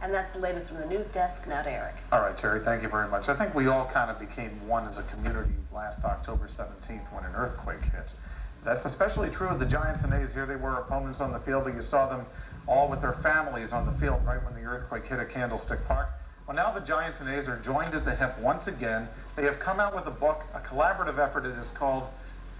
And that's the latest from the news desk. Now to Eric. All right, Terry, thank you very much. I think we all kind of became one as a community last October 17th when an earthquake hit. That's especially true of the Giants and A's. Here they were, opponents on the field, but you saw them all with their families on the field right when the earthquake hit at Candlestick Park. Well, now the Giants and A's are joined at the hip once again. They have come out with a book, a collaborative effort. It is called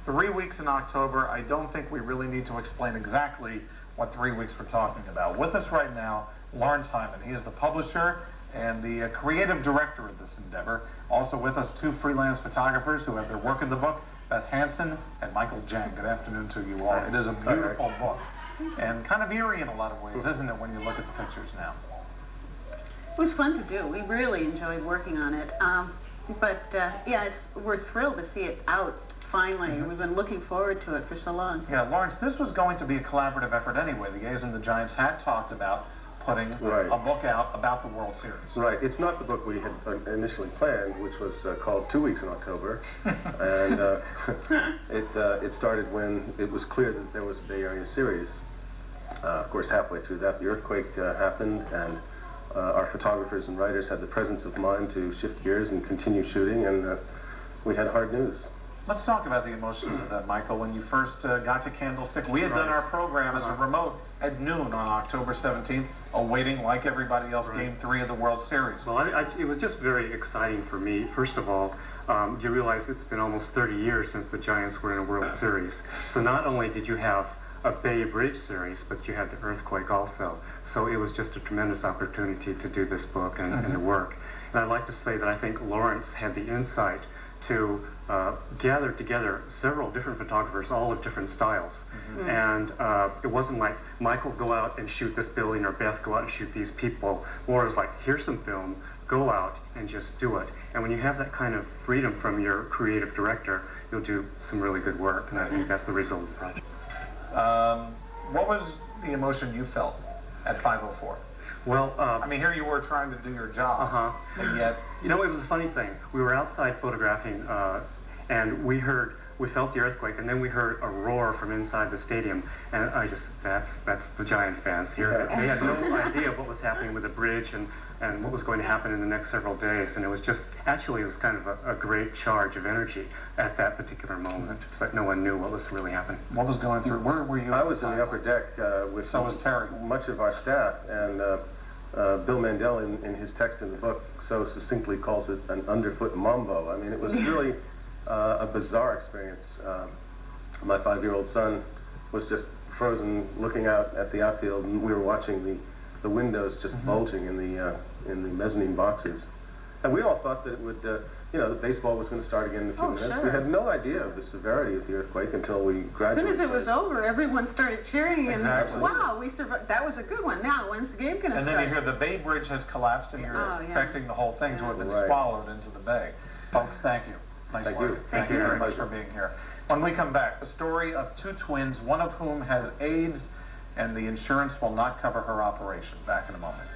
3 Weeks in October. I don't think we really need to explain exactly what 3 weeks we're talking about. With us right now, Lawrence Hyman. He is the publisher and the creative director of this endeavor. Also with us, two freelance photographers who have their work in the book, Beth Hansen and Michael Jang. Good afternoon to you all. It is a beautiful book and kind of eerie in a lot of ways, isn't it, when you look at the pictures now? It was fun to do. We really enjoyed working on it. Yeah, we're thrilled to see it out finally. We've been looking forward to it for so long. Yeah, Lawrence, this was going to be a collaborative effort anyway. The A's and the Giants had talked about putting a book out about the World Series. Right. It's not the book we had initially planned, which was called 2 Weeks in October. And it started when it was clear that there was a Bay Area series. Of course, halfway through that, the earthquake happened, and our photographers and writers had the presence of mind to shift gears and continue shooting, and we had hard news. Let's talk about the emotions of that, Michael. When you first got to Candlestick, we had done our program as a remote at noon on October 17th, awaiting, like everybody else, Game 3 of the World Series. Well, it was just very exciting for me. First of all, you realize it's been almost 30 years since the Giants were in a World Series. So not only did you have a Bay Bridge series, but you had the earthquake also. So it was just a tremendous opportunity to do this book and to work. And I'd like to say that I think Lawrence had the insight to gather together several different photographers, all of different styles. And it wasn't like Michael, go out and shoot this building, or Beth, go out and shoot these people. More it was like, here's some film, go out and just do it. And when you have that kind of freedom from your creative director, you'll do some really good work. And I think that's the result of the project. What was the emotion you felt at 5:04? Well, I mean, here you were trying to do your job, and yet... You know, it was a funny thing. We were outside photographing, and we felt the earthquake, and then we heard a roar from inside the stadium, and that's the Giant fans here. They had no idea what was happening with the bridge and what was going to happen in the next several days, and it was just, actually it was kind of a great charge of energy at that particular moment, but no one knew what was really happening. What was going through? Where were you? I was in the upper deck with So was Terry. Much of our staff, and Bill Mandel in his text in the book so succinctly calls it an underfoot mambo. I mean, it was really a bizarre experience. My 5-year-old son was just frozen looking out at the outfield, and we were watching the windows just bulging in the mezzanine boxes. And we all thought that it would, the baseball was going to start again in a few minutes. Sure. We had no idea of the severity of the earthquake until we gradually As soon as it was over, everyone started cheering, and Exactly. wow, we survived. That was a good one. Now, when's the game going to start? And then you hear the Bay Bridge has collapsed, and you're expecting the whole thing to have been swallowed into the bay. Folks, thank you. Nice work. Thank you very much for being here. When we come back, the story of two twins, one of whom has AIDS, and the insurance will not cover her operation. Back in a moment.